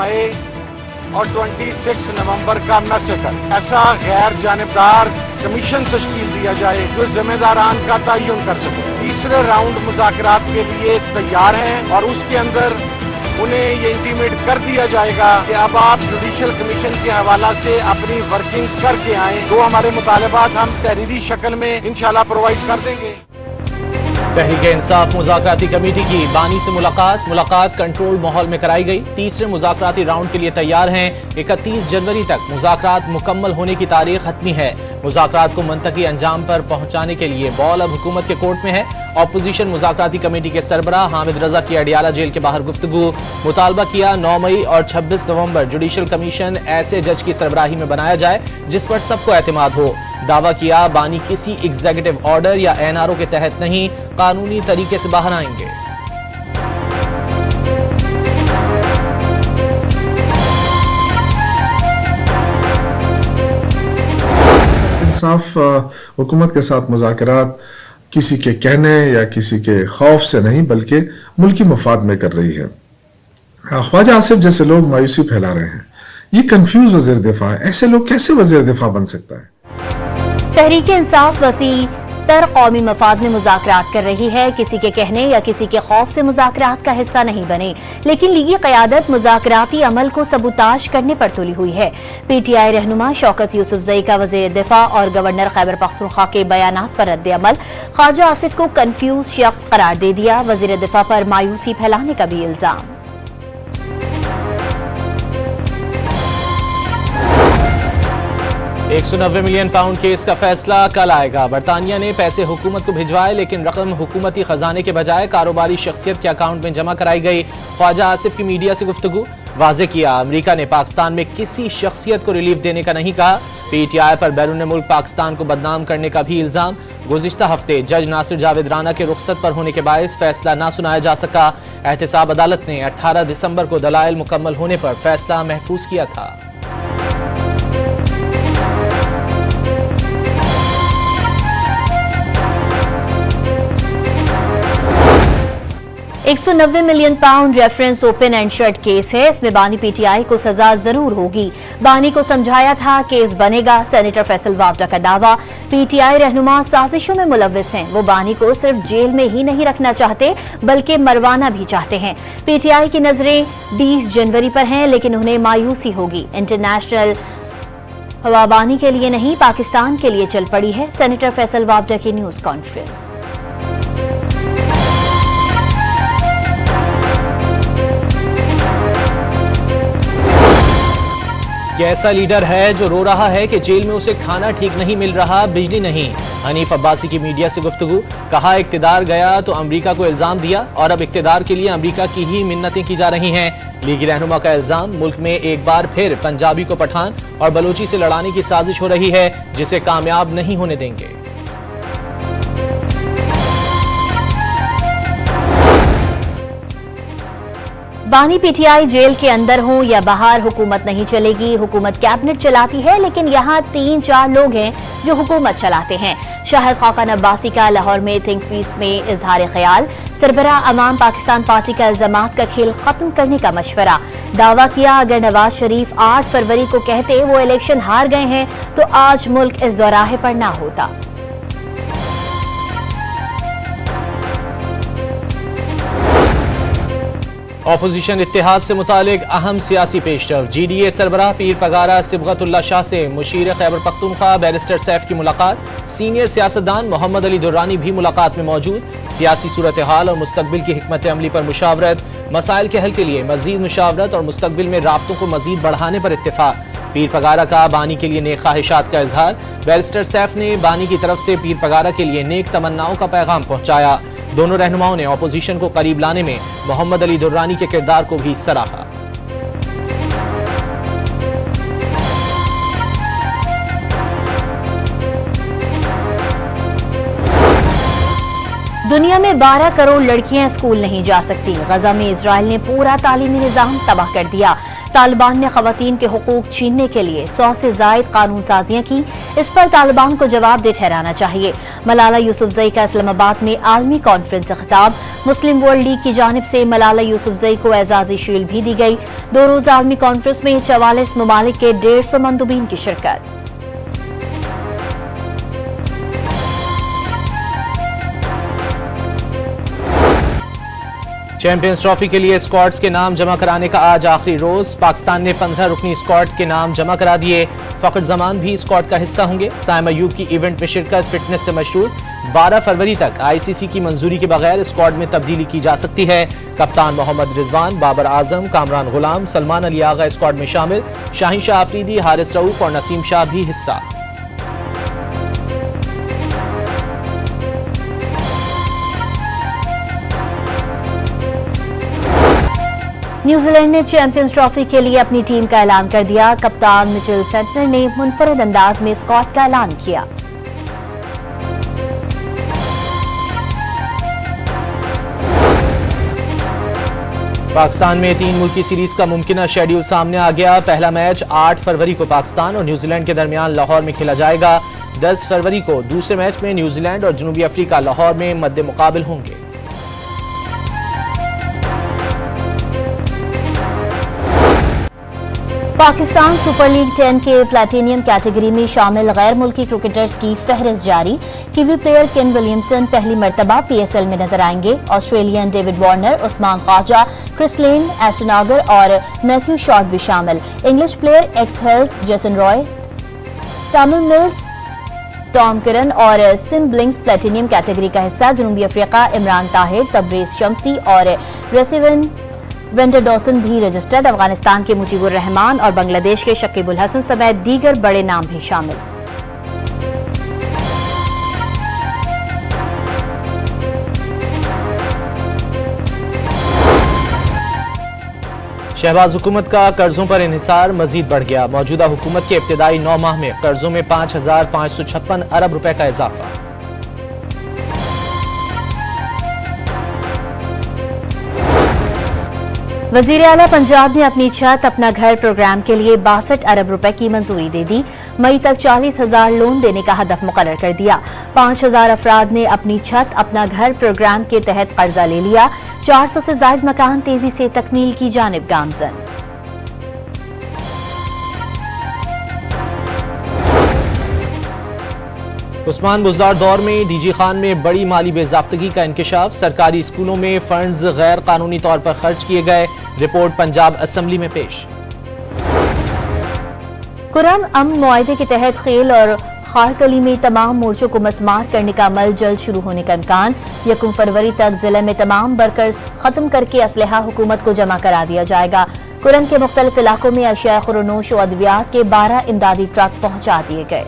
मई और 26 नवंबर का नस्खत। ऐसा गैर जानिबदार कमीशन तश्कील दिया जाए जो जिम्मेदारान का तयन कर सके। तीसरे राउंड मुज़ाकरात के लिए तैयार हैं और उसके अंदर उन्हें ये इंटीमेट कर दिया जाएगा कि अब आप जुडिशल कमीशन के हवाला से अपनी वर्किंग करके आएं। तो हमारे मुतालबात हम तहरीरी शक्ल में इंशाल्लाह प्रोवाइड कर देंगे। तहरीक इंसाफ मुज़ाकराती कमेटी की बानी से मुलाकात कंट्रोल माहौल में कराई गई। तीसरे मुज़ाकराती राउंड के लिए तैयार हैं। 31 जनवरी तक मुज़ाकरात मुकम्मल होने की तारीख हतमी है। मुज़ाकरात को मुंतकी अंजाम पर पहुंचाने के लिए बॉल अब हुकूमत के कोर्ट में है। ऑपोजिशन मुज़ाकराती कमेटी के सरबराह हामिद रजा की अडियाला जेल के बाहर गुफ्तगू। मुतालबा किया 9 मई और 26 नवंबर जुडिशल कमीशन ऐसे जज की सरबराही में बनाया जाए जिस पर सबको एतमाद हो। दावा किया बानी किसी एग्जीक्यूटिव ऑर्डर या NRO के तहत नहीं, कानूनी तरीके से बाहर आएंगे। इंसाफ हुकूमत के साथ मुज़ाकरात किसी के कहने या किसी के खौफ से नहीं बल्कि मुल्की मफाद में कर रही है। ख्वाजा आसिफ जैसे लोग मायूसी फैला रहे हैं। ये कंफ्यूज वज़ीर दिफा है। ऐसे लोग कैसे वज़ीर दिफा बन सकता है? तहरीक इंसाफ वसी तर कौमी मफाद में मुज़ाकरात कर रही है। किसी के कहने या किसी के खौफ से मुज़ाकरात का हिस्सा नहीं बने, लेकिन लीगी क़यादत मुज़ाकराती अमल को सबूताज करने पर तुली हुई है। PTI रहनुमा शौकत यूसुफजई का वज़ीर दिफा और गवर्नर खैबर पख्तूनख्वा के बयानात पर रद्द अमल। ख्वाजा आसिफ को कन्फ्यूज शख्स करार दे दिया। वज़ीर दिफा पर मायूसी फैलाने का भी इल्जाम। 190 मिलियन पाउंड केस का फैसला कल आएगा। बरतानिया ने पैसे हुकूमत को भिजवाए, लेकिन रकम हुकूमती खजाने के बजाय कारोबारी शख्सियत के अकाउंट में जमा कराई गई। ख्वाजा आसिफ की मीडिया से गुफ्तगू। वाज़े किया अमरीका ने पाकिस्तान में किसी शख्सियत को रिलीफ देने का नहीं कहा। PTI पर बैरून मुल्क पाकिस्तान को बदनाम करने का भी इल्जाम। गुज़िश्ता हफ्ते जज नासिर जावेद राना के रुखसत पर होने के बायस फैसला ना सुनाया जा सका। एहतसाब अदालत ने 18 दिसंबर को दलाइल मुकम्मल होने पर फैसला महफूज किया था। 190 million pound reference open and shut case है। इसमें बानी PTI को सजा जरूर होगी। बानी को समझाया था केस बनेगा। सेनेटर फैसल वावडा का दावा। PTI रहनुमा साजिशों में मुलव्विस हैं। वो बानी को सिर्फ जेल में ही नहीं रखना चाहते बल्कि मरवाना भी चाहते हैं। PTI की नजरें 20 जनवरी पर हैं, लेकिन उन्हें मायूसी होगी। इंटरनेशनल हवा बानी के लिए नहीं, पाकिस्तान के लिए चल पड़ी है। सेनेटर फैसल वावडा की न्यूज कॉन्फ्रेंस। कैसा लीडर है जो रो रहा है कि जेल में उसे खाना ठीक नहीं मिल रहा, बिजली नहीं। हनीफ अब्बासी की मीडिया से गुफ्तगू। कहा इक्तिदार गया तो अमरीका को इल्जाम दिया और अब इक्तिदार के लिए अमरीका की ही मिन्नतें की जा रही हैं। लीगी रहनुमा का इल्जाम मुल्क में एक बार फिर पंजाबी को पठान और बलोची से लड़ाने की साजिश हो रही है, जिसे कामयाब नहीं होने देंगे। बानी PTI जेल के अंदर हो या बाहर, हुकूमत नहीं चलेगी। हुकूमत कैबिनेट चलाती है, लेकिन यहाँ 3-4 लोग हैं जो हुकूमत चलाते हैं। शाहिद खाकान अब्बासी का लाहौर में थिंक पीस में इजहार ख्याल। सरबराह अवाम पाकिस्तान पार्टी का इल्जामात का खेल खत्म करने का मशवरा। दावा किया अगर नवाज शरीफ 8 फरवरी को कहते वो इलेक्शन हार गए हैं तो आज मुल्क इस दौराहे पर ना होता। ऑपोजिशन इत्तेहाद से मुतालिक अहम सियासी पेशरफ। GDA सरबराह पीर पगारा सिबगतुल्लाह शाह से मुशीर खैबर पख्तूनख्वा बैरिस्टर सैफ की मुलाकात। सीनियर सियासतदान मोहम्मद अली दुर्रानी भी मुलाकात में मौजूद। सियासी सूरत हाल और मुस्तकबिल की हिकमत अमली पर मुशावरत। मसाइल के हल के लिए मजीद मुशावरत और मुस्तकबिल में राब्तों को मजीद बढ़ाने पर इत्तेफाक। पीर पगारा का बानी के लिए नेक ख्वाहिशात का इजहार। बैरिस्टर सैफ ने बानी की तरफ से पीर पगारा के लिए नेक तमन्नाओं का पैगाम पहुंचाया। दोनों रहनुमाओं ने ऑपोजिशन को करीब लाने में मोहम्मद अली दुर्रानी के किरदार को भी सराहा। दुनिया में 12 करोड़ लड़कियां स्कूल नहीं जा सकती। गजा में इजराइल ने पूरा तालीमी निजाम तबाह कर दिया। तालिबान ने खवातीन के हुकूक छीनने के लिए 100 से जायद कानून साजियां की। इस पर तालिबान को जवाबदेह ठहराना चाहिए। मलाला यूसुफजई का इस्लामाबाद में आलमी कॉन्फ्रेंस से खिताब। मुस्लिम वर्ल्ड लीग की जानिब से मलाला यूसुफजई को एजाजी शील्ड भी दी गई। 2 रोजा आलमी कॉन्फ्रेंस में 44 ममालिक के 150 मंदुबीन की शिरकत। चैंपियंस ट्रॉफी के लिए स्क्वाड्स के नाम जमा कराने का आज आखिरी रोज। पाकिस्तान ने 15 रुकनी स्क्वाड के नाम जमा करा दिए। फखर जमान भी स्क्वाड का हिस्सा होंगे। साइम अयूब की इवेंट में शिरकत फिटनेस से मशहूर। 12 फरवरी तक आईसीसी की मंजूरी के बगैर स्क्वाड में तब्दीली की जा सकती है। कप्तान मोहम्मद रिजवान, बाबर आजम, कामरान गुलाम, सलमान अली आगा स्क्वाड में शामिल। शाहीन शाह अफरीदी, हारिस रऊफ और नसीम शाह भी हिस्सा। न्यूजीलैंड ने चैंपियंस ट्रॉफी के लिए अपनी टीम का ऐलान कर दिया। कप्तान मिचेल सेंटनर ने मुनफरद अंदाज में स्क्वाड का ऐलान किया। पाकिस्तान में 3 मुल्की सीरीज का मुमकिना शेड्यूल सामने आ गया। पहला मैच 8 फरवरी को पाकिस्तान और न्यूजीलैंड के दरमियान लाहौर में खेला जाएगा। 10 फरवरी को दूसरे मैच में न्यूजीलैंड और जनूबी अफ्रीका लाहौर में मद्दे मुकाबिल होंगे। पाकिस्तान सुपर लीग 10 के प्लैटिनियम कैटेगरी में शामिल गैर मुल्की क्रिकेटर्स की फहरिस्त जारी। कीवी प्लेयर केन विलियमसन पहली मरतबा पीएसएल में नजर आएंगे। Australian David Warner, Usman Khawaja, Chris Lynn, Ashton Agar और मैथ्यू शॉर्ट भी शामिल। English player Alex Hales, Jason Roy, Tymal Mills, Tom Curran और सिम ब्लिंक्स प्लैटिनियम कैटेगरी का हिस्सा। जनूबी अफ्रीका इमरान ताहिर, तब्रेज शमसी और रेसिवन वेंडर डॉसन भी रजिस्टर्ड। अफगानिस्तान के मुजीबुर रहमान और बांग्लादेश के शकीबुल हसन समेत दीगर बड़े नाम भी शामिल। शहबाज हुकूमत का कर्जों पर इन्हिसार मजीद बढ़ गया। मौजूदा हुकूमत के इब्तिदाई 9 माह में कर्जों में 5,556 अरब रुपए का इजाफा। वजीर आला पंजाब ने अपनी छत अपना घर प्रोग्राम के लिए 62 अरब रुपए की मंजूरी दे दी। मई तक 40,000 लोन देने का हदफ मुकर्रर कर दिया। 5,000 अफराद ने अपनी छत अपना घर प्रोग्राम के तहत कर्जा ले लिया। 400 से ज्यादा मकान तेजी से तकमील की जानिब गामजन। उस्मान बुज़दार दौर में डीजी खान में बड़ी माली बेज़ाब्तगी का इंकशाफ। सरकारी स्कूलों में फंड्स गैर कानूनी तौर पर खर्च किए गए। रिपोर्ट पंजाब असेंबली में पेश। कुरान अमन मुआहदे के तहत खेल और खारकली में तमाम मोर्चों को मस्मार करने का अमल जल्द शुरू होने का इम्कान। 1 फरवरी तक जिले में तमाम वर्कर्स खत्म करके असलहा हुकूमत को जमा करा दिया जाएगा। कुरान के मुख्तलिफ इलाकों में अशिया खुरनोश और अद्वियात के 12 इमदादी ट्रक पहुंचा दिए गए।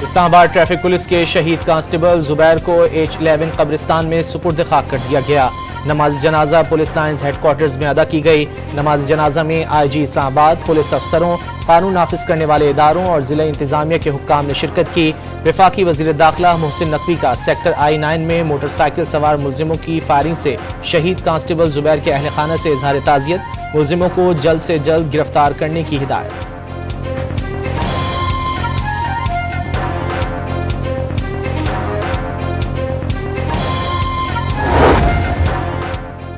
इस्लामाबाद ट्रैफिक पुलिस के शहीद कांस्टेबल जुबैर को H11 कब्रिस्तान में सुपुर्द खाक कर दिया गया। नमाज जनाजा पुलिस लाइन्स हेडक्वार्टर्स में अदा की गई। नमाज जनाजा में IG इस्लामाबाद, पुलिस अफसरों, कानून नाफिज करने वाले इदारों और जिला इंतजामिया के हुक्काम ने शिरकत की। वफाकी वजीर दाखिला मोहसिन नकवी का सेक्टर I9 में मोटरसाइकिल सवार मुलजिमों की फायरिंग से शहीद कांस्टेबल जुबैर के अहल खाना से इजहार ताज़ियत। मुलजिमों को जल्द से जल्द गिरफ्तार करने की हिदायत।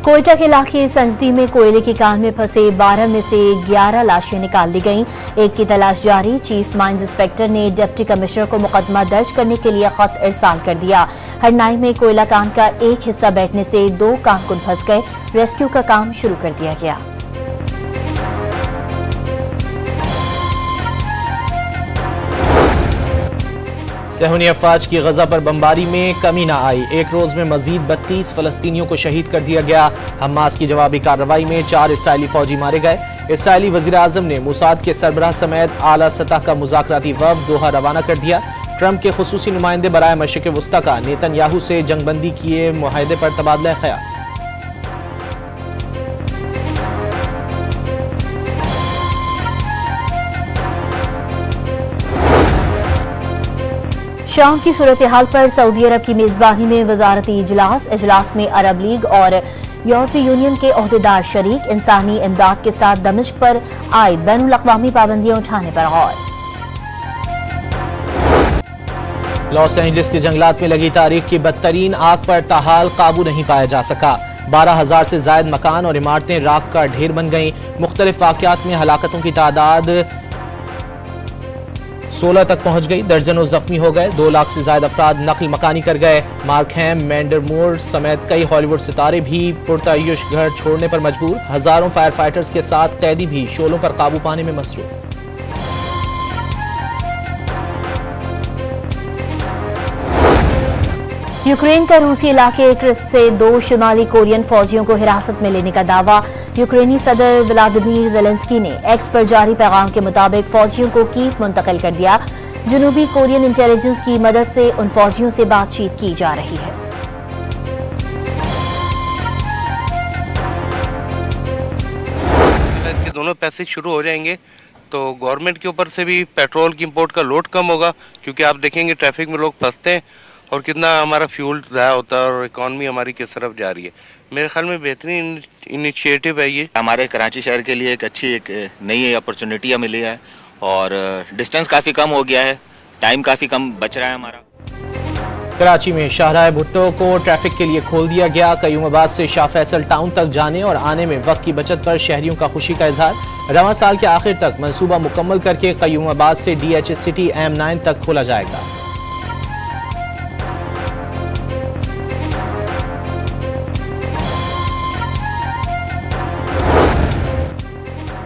कोयटा के इलाके संजदी में कोयले की कान में फंसे 12 में से 11 लाशें निकाल ली गईं। एक की तलाश जारी। चीफ माइंस इंस्पेक्टर ने डिप्टी कमिश्नर को मुकदमा दर्ज करने के लिए खत इरसाल कर दिया। हरनाई में कोयला कान का एक हिस्सा बैठने से 2 कारकुन फंस गए। रेस्क्यू का काम शुरू कर दिया गया। सहूनी अफवाज की गजा पर बमबारी में कमी न आई। एक रोज में मजीद 32 फलस्तीनियों को शहीद कर दिया गया। हमास की जवाबी कार्रवाई में 4 इसराइली फौजी मारे गए। इसराइली वजीर आजम ने मुसाद के सरबराह समेत आला सतह का मुज़ाकराती वफ़द दोहा रवाना कर दिया। ट्रंप के खुसूसी नुमाइंदे बराए मशरिक़ वुस्ता का नेतन्याहू से जंगबंदी किए मुआहदे पर तबादला ख्याल। शाम की सूरत हाल पर सऊदी अरब की मेजबानी में वजारती इजलास में अरब लीग और यूरोपीय यूनियन के ओहदेदार शरीक, इंसानी इमदाद के साथ दमिश्क पर आयद बैनुल अक़वामी पाबंदियां उठाने पर गौर। लॉस एंजलिस के जंगलात में लगी तारीख की बदतरीन आग पर ताहाल काबू नहीं पाया जा सका। 12,000 से ज्यादा मकान और इमारतें राख का ढेर बन गईं। मुख्तलिफ वाक़यात में हलाकतों की तादाद 16 तक पहुंच गई। दर्जनों जख्मी हो गए। 2 लाख से ज्यादा अफराद नकल मकानी कर गए। मार्क हैम, मैंडर मूर समेत कई हॉलीवुड सितारे भी पुरतायुश घर छोड़ने पर मजबूर। हजारों फायर फाइटर्स के साथ कैदी भी शोलों पर काबू पाने में मसरूफ। यूक्रेन का रूसी इलाके क्रिस्ट से 2 शुमाली कोरियन फौजियों को हिरासत में लेने का दावा। यूक्रेनी सदर व्लादिमीर ज़ेलेंस्की ने एक्स पर जारी पैगाम के मुताबिक फौजियों को कीव मुंतकिल कर दिया। जनूबी कोरियन इंटेलिजेंस की मदद से उन फौजियों से बातचीत की जा रही है। इसके दोनों पैसे शुरू हो जाएंगे तो गवर्नमेंट के ऊपर से भी पेट्रोल की इंपोर्ट का लोड कम होगा, क्योंकि आप देखेंगे ट्रैफिक में लोग फंसते हैं और कितना हमारा फ्यूल ज़ाया होता है और इकॉनमी हमारी किस तरफ जा रही है। मेरे ख्याल में बेहतरीन इनिशिएटिव है ये। हमारे कराची शहर के लिए एक नई अपॉर्चुनिटी मिली है और डिस्टेंस काफ़ी कम हो गया है, टाइम काफ़ी कम बच रहा है हमारा। कराची में शाहराह भुट्टो को ट्रैफिक के लिए खोल दिया गया। कयूमाबाद से शाह फैसल टाउन तक जाने और आने में वक्त की बचत पर शहरियों का खुशी का इजहार। रवां साल के आखिर तक मंसूबा मुकम्मल करके कयूमाबाद से DH सिटी M9 तक खोला जाएगा।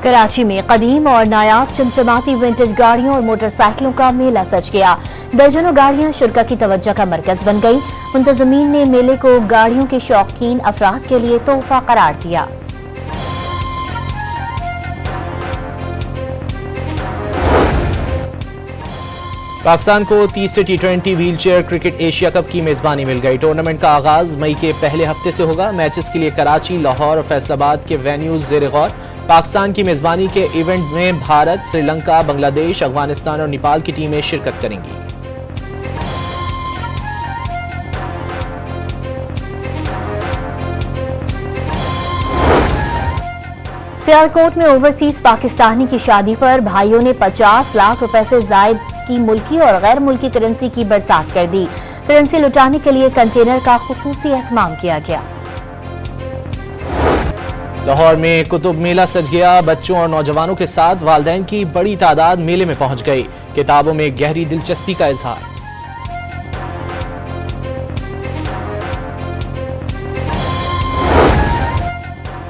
कराची में कदीम और नायाब चमचमाती विंटेज गाड़ियों और मोटरसाइकिलों का मेला सज गया। दर्जनों गाड़ियां शुरका की तवज्जो का मरकज बन गई। मुंतजमीन ने मेले को गाड़ियों के शौकीन अफराद के लिए तोहफा करार दिया। पाकिस्तान को तीसरे T20 wheelchair cricket Asia cup की मेजबानी मिल गई। टूर्नामेंट का आगाज मई के पहले हफ्ते से होगा। मैचेस के लिए कराची, लाहौर और फैसलाबाद के वेन्यूज ज़ेर गौर। पाकिस्तान की मेजबानी के इवेंट में भारत, श्रीलंका, बांग्लादेश, अफगानिस्तान और नेपाल की टीमें शिरकत करेंगी। सियालकोट में ओवरसीज पाकिस्तानी की शादी पर भाइयों ने 50 लाख रुपए से जायद की मुल्की और गैर मुल्की करेंसी की बरसात कर दी। करेंसी लुटाने के लिए कंटेनर का खुसूसी एहतमाम किया गया। लाहौर में कुतुब मेला सज गया। बच्चों और नौजवानों के साथ वालिदैन की बड़ी तादाद मेले में पहुंच गई। किताबों में गहरी दिलचस्पी का इजहार।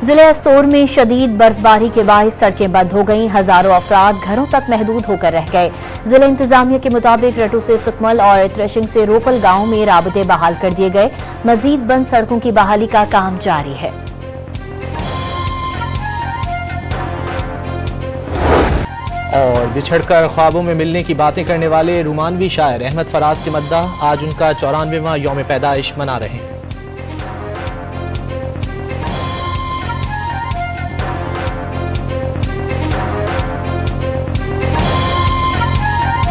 जिले अस्तोर में शदीद बर्फबारी के बायस सड़कें बंद हो गईं। हजारों अफराद घरों तक महदूद होकर रह गए। जिला इंतजामिया के मुताबिक रटू से सुकमल और त्रेशिंग से रोपल गांव में राबते बहाल कर दिए गए। मजीद बंद सड़कों की बहाली का काम जारी है। और बिछड़कर ख्वाबों में मिलने की बातें करने वाले रोमानवी शायर अहमद फराज के मद्दाह आज उनका 94वां यौम पैदाइश मना रहे हैं।